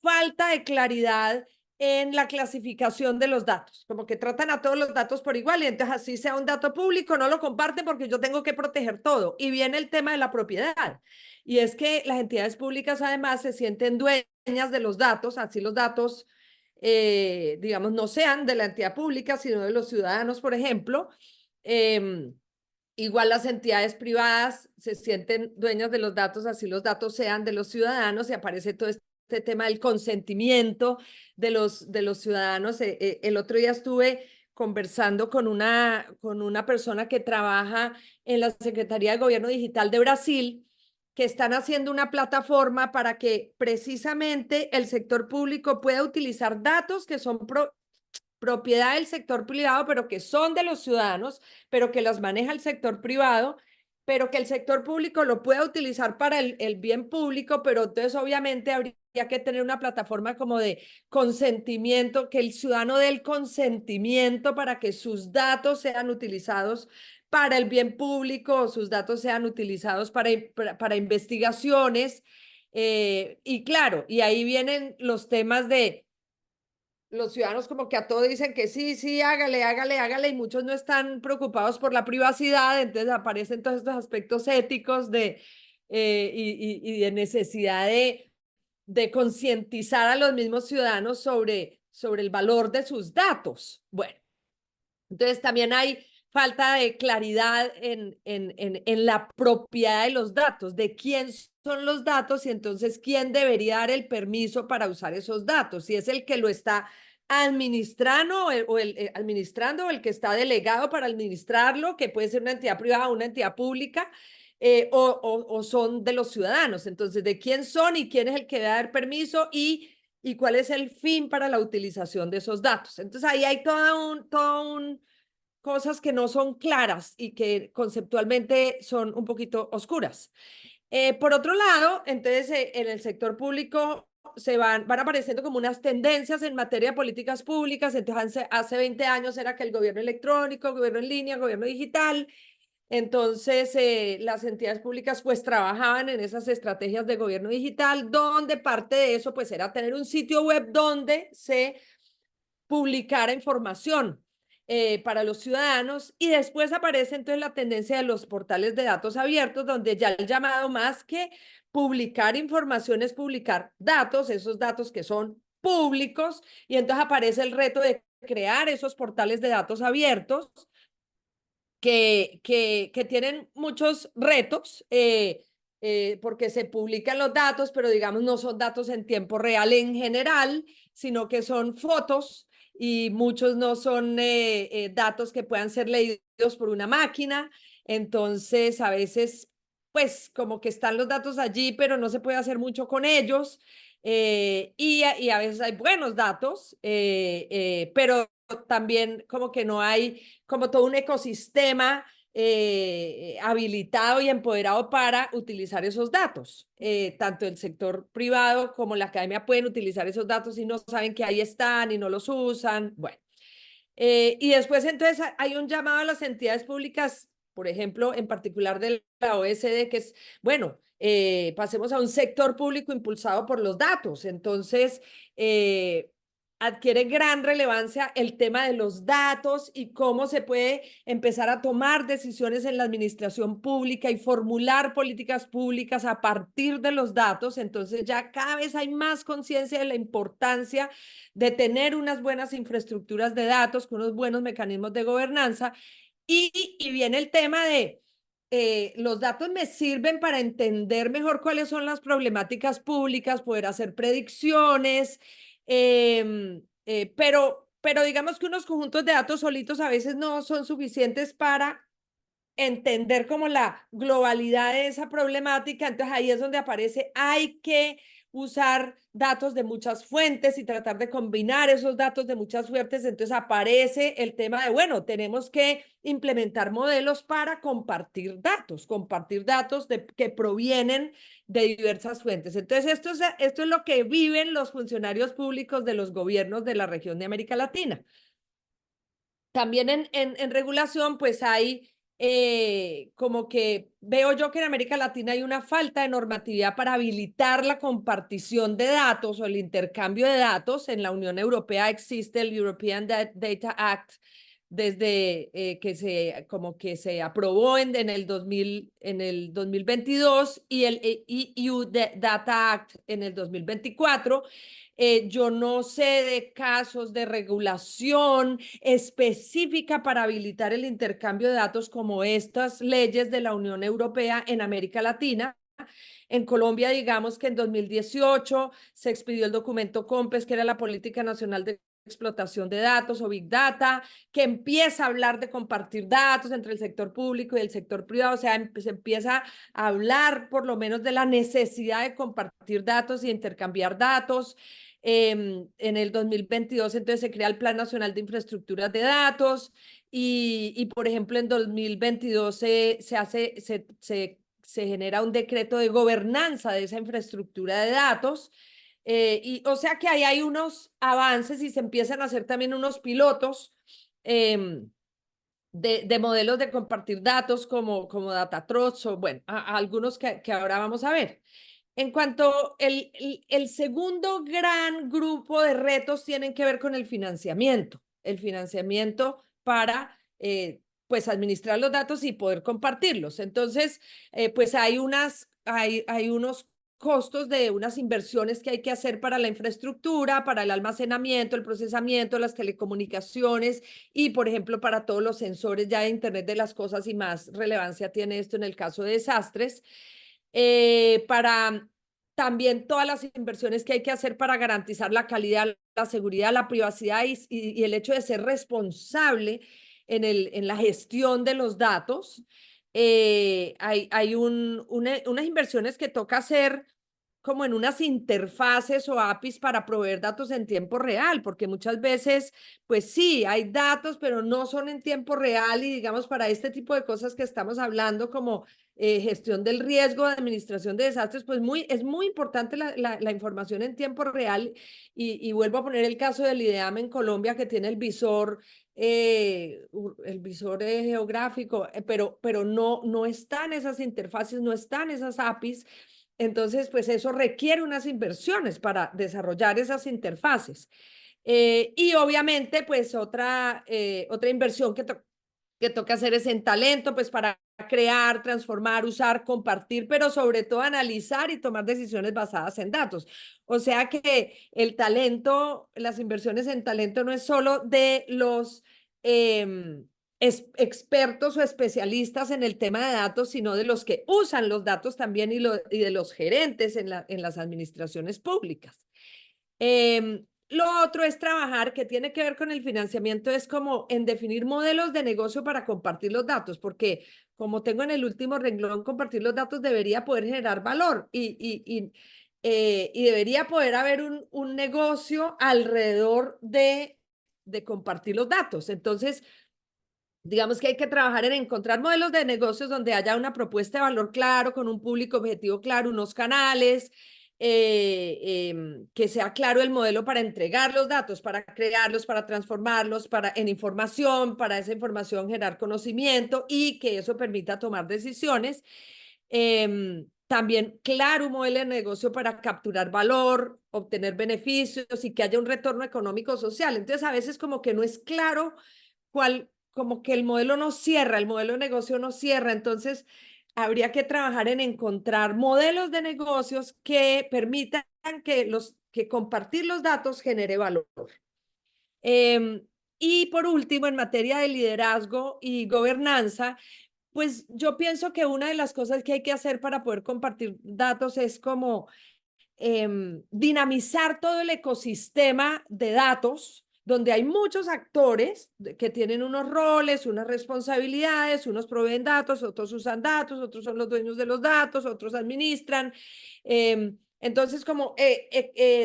falta de claridad en la clasificación de los datos, como que tratan a todos los datos por igual y entonces así sea un dato público, no lo comparten porque yo tengo que proteger todo. Y viene el tema de la propiedad. Y es que las entidades públicas además se sienten dueñas de los datos, así los datos, digamos, no sean de la entidad pública, sino de los ciudadanos, por ejemplo. Igual las entidades privadas se sienten dueñas de los datos, así los datos sean de los ciudadanos y aparece todo este tema del consentimiento de los ciudadanos. El otro día estuve conversando con una persona que trabaja en la Secretaría de Gobierno Digital de Brasil, que están haciendo una plataforma para que precisamente el sector público pueda utilizar datos que son propiedad del sector privado, pero que son de los ciudadanos, pero que las maneja el sector privado, pero que el sector público lo pueda utilizar para el bien público, pero entonces obviamente habría que tener una plataforma como de consentimiento, que el ciudadano dé el consentimiento para que sus datos sean utilizados para el bien público, sus datos sean utilizados para investigaciones. Y claro, y ahí vienen los temas de los ciudadanos como que a todo dicen que sí, sí, hágale, hágale, hágale, y muchos no están preocupados por la privacidad, entonces aparecen todos estos aspectos éticos y de necesidad de concientizar a los mismos ciudadanos sobre el valor de sus datos. Bueno, entonces también hay falta de claridad en la propiedad de los datos, de quién son los datos y entonces quién debería dar el permiso para usar esos datos, si es el que lo está administrando o el que está delegado para administrarlo, que puede ser una entidad privada o una entidad pública, o son de los ciudadanos. Entonces, ¿de quién son y quién es el que debe dar permiso y cuál es el fin para la utilización de esos datos? Entonces, ahí hay cosas que no son claras y que conceptualmente son un poquito oscuras. Por otro lado, entonces en el sector público van apareciendo como unas tendencias en materia de políticas públicas. Entonces hace 20 años era que el gobierno electrónico, gobierno en línea, gobierno digital. Entonces las entidades públicas pues trabajaban en esas estrategias de gobierno digital, donde parte de eso pues era tener un sitio web donde se publicara información para los ciudadanos, y después aparece entonces la tendencia de los portales de datos abiertos, donde ya el llamado más que publicar información es publicar datos, esos datos que son públicos, y entonces aparece el reto de crear esos portales de datos abiertos que tienen muchos retos, porque se publican los datos, pero digamos no son datos en tiempo real en general, sino que son fotos y muchos no son datos que puedan ser leídos por una máquina. Entonces, a veces, pues como que están los datos allí, pero no se puede hacer mucho con ellos. Y a veces hay buenos datos, pero también como que no hay como todo un ecosistema habilitado y empoderado para utilizar esos datos. Tanto el sector privado como la academia pueden utilizar esos datos y no saben que ahí están y no los usan. Bueno, y después entonces hay un llamado a las entidades públicas, por ejemplo, en particular de la OECD, que es, bueno, pasemos a un sector público impulsado por los datos. Entonces, adquiere gran relevancia el tema de los datos y cómo se puede empezar a tomar decisiones en la administración pública y formular políticas públicas a partir de los datos. Entonces ya cada vez hay más conciencia de la importancia de tener unas buenas infraestructuras de datos con unos buenos mecanismos de gobernanza. Y viene el tema de los datos me sirven para entender mejor cuáles son las problemáticas públicas, poder hacer predicciones, pero digamos que unos conjuntos de datos solitos a veces no son suficientes para entender como la globalidad de esa problemática. Entonces ahí es donde aparece, hay que usar datos de muchas fuentes y tratar de combinar esos datos de muchas fuentes. Entonces aparece el tema de, bueno, tenemos que implementar modelos para compartir datos que provienen de diversas fuentes. Entonces esto es lo que viven los funcionarios públicos de los gobiernos de la región de América Latina. También en regulación, pues hay como que veo yo que en América Latina hay una falta de normatividad para habilitar la compartición de datos o el intercambio de datos. En la Unión Europea existe el European Data Act desde que se aprobó en el 2022 y el EU Data Act en el 2024. Yo no sé de casos de regulación específica para habilitar el intercambio de datos como estas leyes de la Unión Europea en América Latina. En Colombia, digamos que en 2018 se expidió el documento COMPES, que era la Política Nacional de Explotación de Datos o Big Data, que empieza a hablar de compartir datos entre el sector público y el sector privado. O sea, se empieza a hablar por lo menos de la necesidad de compartir datos y intercambiar datos. En el 2022 entonces se crea el Plan Nacional de Infraestructuras de Datos y por ejemplo en 2022 se genera un decreto de gobernanza de esa infraestructura de datos. O sea que ahí hay unos avances y se empiezan a hacer también unos pilotos de modelos de compartir datos como Datatrots o bueno, algunos que ahora vamos a ver. En cuanto el segundo gran grupo de retos tienen que ver con el financiamiento para pues administrar los datos y poder compartirlos. Entonces, pues hay unos costos de unas inversiones que hay que hacer para la infraestructura, para el almacenamiento, el procesamiento, las telecomunicaciones y, por ejemplo, para todos los sensores ya de Internet de las cosas y más relevancia tiene esto en el caso de desastres. Para también todas las inversiones que hay que hacer para garantizar la calidad, la seguridad, la privacidad y el hecho de ser responsable en la gestión de los datos. Hay unas inversiones que toca hacer como en unas interfaces o APIs para proveer datos en tiempo real, porque muchas veces, pues sí, hay datos, pero no son en tiempo real y digamos para este tipo de cosas que estamos hablando como gestión del riesgo, administración de desastres, pues es muy importante la información en tiempo real y vuelvo a poner el caso del IDEAM en Colombia que tiene el visor geográfico, pero no están esas interfaces, no están esas APIs. Entonces, pues eso requiere unas inversiones para desarrollar esas interfaces. Y obviamente, pues otra inversión que toca hacer es en talento, pues para crear, transformar, usar, compartir, pero sobre todo analizar y tomar decisiones basadas en datos. O sea que el talento, las inversiones en talento no es solo de los expertos o especialistas en el tema de datos, sino de los que usan los datos también y de los gerentes en las administraciones públicas. Lo otro es trabajar, que tiene que ver con el financiamiento, es como en definir modelos de negocio para compartir los datos, porque como tengo en el último renglón, compartir los datos debería poder generar valor y debería poder haber un negocio alrededor de compartir los datos. Entonces, digamos que hay que trabajar en encontrar modelos de negocios donde haya una propuesta de valor claro, con un público objetivo claro, unos canales, que sea claro el modelo para entregar los datos, para crearlos, para transformarlos en información, para esa información generar conocimiento y que eso permita tomar decisiones. también claro un modelo de negocio para capturar valor, obtener beneficios y que haya un retorno económico social. Entonces a veces como que no es claro cuál, como que el modelo no cierra, el modelo de negocio no cierra. Entonces habría que trabajar en encontrar modelos de negocios que permitan que compartir los datos genere valor. Y por último, en materia de liderazgo y gobernanza, pues yo pienso que una de las cosas que hay que hacer para poder compartir datos es como dinamizar todo el ecosistema de datos, donde hay muchos actores que tienen unos roles, unas responsabilidades, unos proveen datos, otros usan datos, otros son los dueños de los datos, otros administran. Entonces, como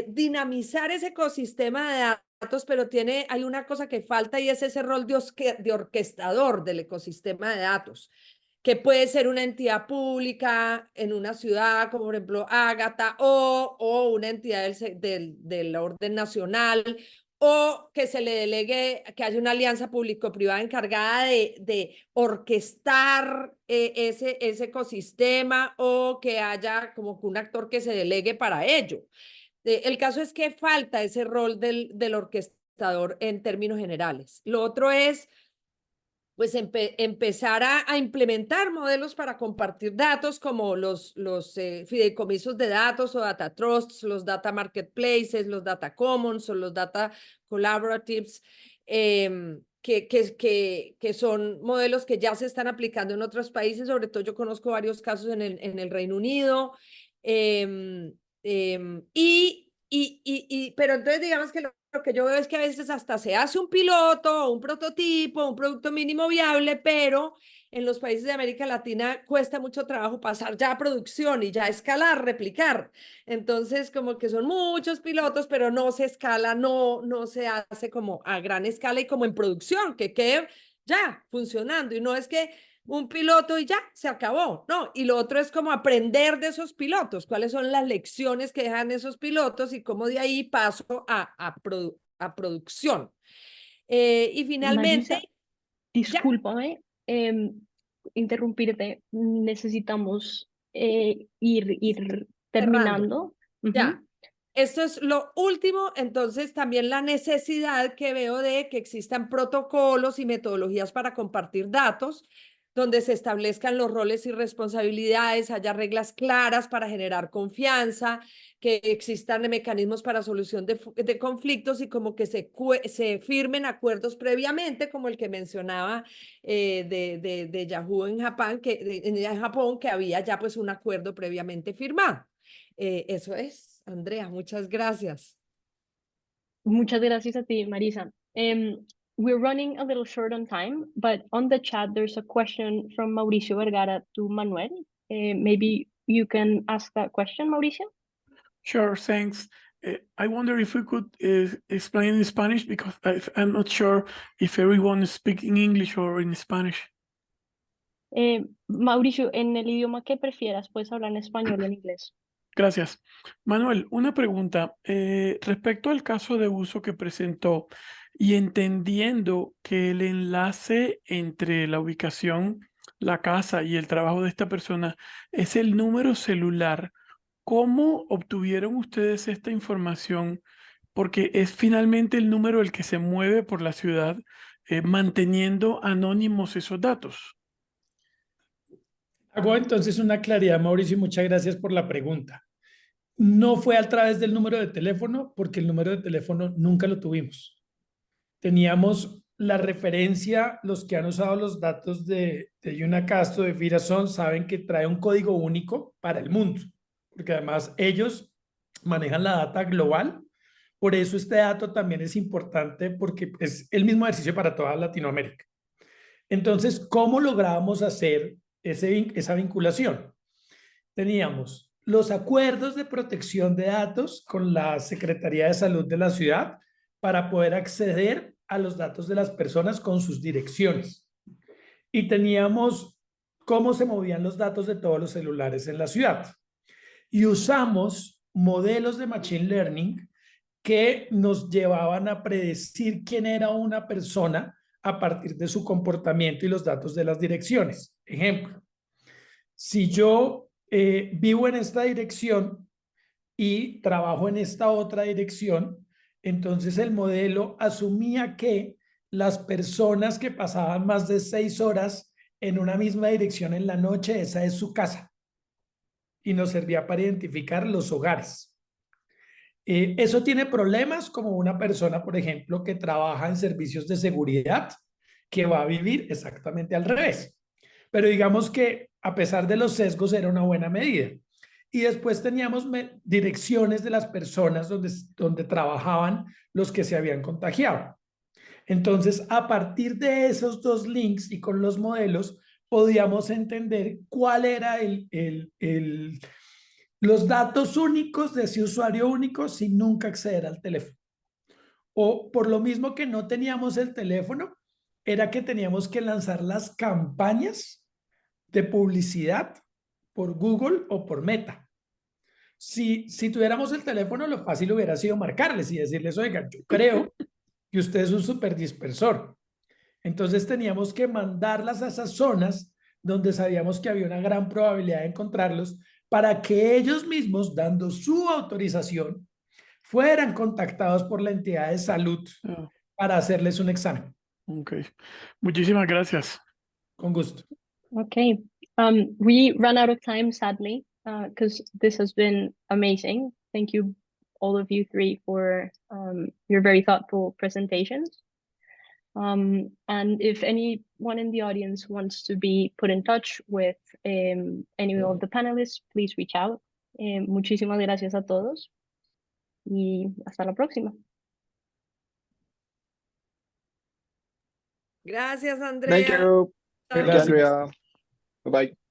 dinamizar ese ecosistema de datos, pero hay una cosa que falta y es ese rol de orquestador del ecosistema de datos, que puede ser una entidad pública en una ciudad, como por ejemplo Ágata, o una entidad del orden nacional, o que se le delegue, que haya una alianza público-privada encargada de orquestar ese ecosistema, o que haya como un actor que se delegue para ello. El caso es que falta ese rol del orquestador en términos generales. Lo otro es pues empezar a implementar modelos para compartir datos como los fideicomisos de datos o data trusts, los data marketplaces, los data commons o los data collaboratives, que son modelos que ya se están aplicando en otros países. Sobre todo yo conozco varios casos en el Reino Unido. Pero entonces digamos que lo que yo veo es que a veces hasta se hace un piloto, un prototipo, un producto mínimo viable, pero en los países de América Latina cuesta mucho trabajo pasar ya a producción y ya a escalar, replicar. Entonces como que son muchos pilotos, pero no se escala, no se hace como a gran escala y como en producción, que quede ya funcionando. Y no es que un piloto y ya, se acabó, ¿no? Y lo otro es como aprender de esos pilotos, cuáles son las lecciones que dejan esos pilotos y cómo de ahí paso a producción. Y finalmente, Marisa, discúlpame interrumpirte, necesitamos ir terminando. Ya. Esto es lo último, entonces también la necesidad que veo de que existan protocolos y metodologías para compartir datos, donde se establezcan los roles y responsabilidades, haya reglas claras para generar confianza, que existan mecanismos para solución de conflictos y como que se firmen acuerdos previamente, como el que mencionaba de Yahoo en Japón, que había ya pues un acuerdo previamente firmado. Eso es, Andrea, muchas gracias. Muchas gracias a ti, Marisa. We're running a little short on time, but on the chat, there's a question from Mauricio Vergara to Manuel. Maybe you can ask that question, Mauricio? Sure, thanks. I wonder if we could explain in Spanish because I'm not sure if everyone is speaking English or in Spanish. Mauricio, en el idioma que prefieras, puedes hablar en español o en inglés. Gracias. Manuel, una pregunta. Respecto al caso de uso que presentó y entendiendo que el enlace entre la ubicación, la casa y el trabajo de esta persona es el número celular, ¿cómo obtuvieron ustedes esta información? Porque es finalmente el número el que se mueve por la ciudad, manteniendo anónimos esos datos. Hago entonces una claridad, Mauricio, y muchas gracias por la pregunta. No fue a través del número de teléfono, porque el número de teléfono nunca lo tuvimos. Teníamos la referencia, los que han usado los datos de Unacasto, de Firasol, saben que trae un código único para el mundo, porque además ellos manejan la data global. Por eso este dato también es importante, porque es el mismo ejercicio para toda Latinoamérica. Entonces, ¿cómo lográbamos hacer esa vinculación? Teníamos los acuerdos de protección de datos con la Secretaría de Salud de la ciudad para poder acceder a los datos de las personas con sus direcciones. Y teníamos cómo se movían los datos de todos los celulares en la ciudad. Y usamos modelos de Machine Learning que nos llevaban a predecir quién era una persona a partir de su comportamiento y los datos de las direcciones. Ejemplo, si yo vivo en esta dirección y trabajo en esta otra dirección. Entonces el modelo asumía que las personas que pasaban más de 6 horas en una misma dirección en la noche, esa es su casa. Y nos servía para identificar los hogares. Eso tiene problemas como una persona, por ejemplo, que trabaja en servicios de seguridad, que va a vivir exactamente al revés. Pero digamos que a pesar de los sesgos era una buena medida. Y después teníamos direcciones de las personas donde trabajaban los que se habían contagiado. Entonces, a partir de esos dos links y con los modelos, podíamos entender cuál era los datos únicos de ese usuario único sin nunca acceder al teléfono. O por lo mismo que no teníamos el teléfono, era que teníamos que lanzar las campañas de publicidad por Google o por Meta. Si tuviéramos el teléfono, lo fácil hubiera sido marcarles y decirles, oiga, yo creo que usted es un súper dispersor. Entonces teníamos que mandarlas a esas zonas donde sabíamos que había una gran probabilidad de encontrarlos para que ellos mismos, dando su autorización, fueran contactados por la entidad de salud Ah, para hacerles un examen. ok. Muchísimas gracias. Con gusto. Okay. We ran out of time, sadly, because this has been amazing. Thank you, all of you three, for your very thoughtful presentations. And if anyone in the audience wants to be put in touch with any of the panelists, please reach out. Muchísimas gracias a todos y hasta la próxima. Gracias, Andrea. Thank you. Thank you, Gracias. Andrea. Bye-bye.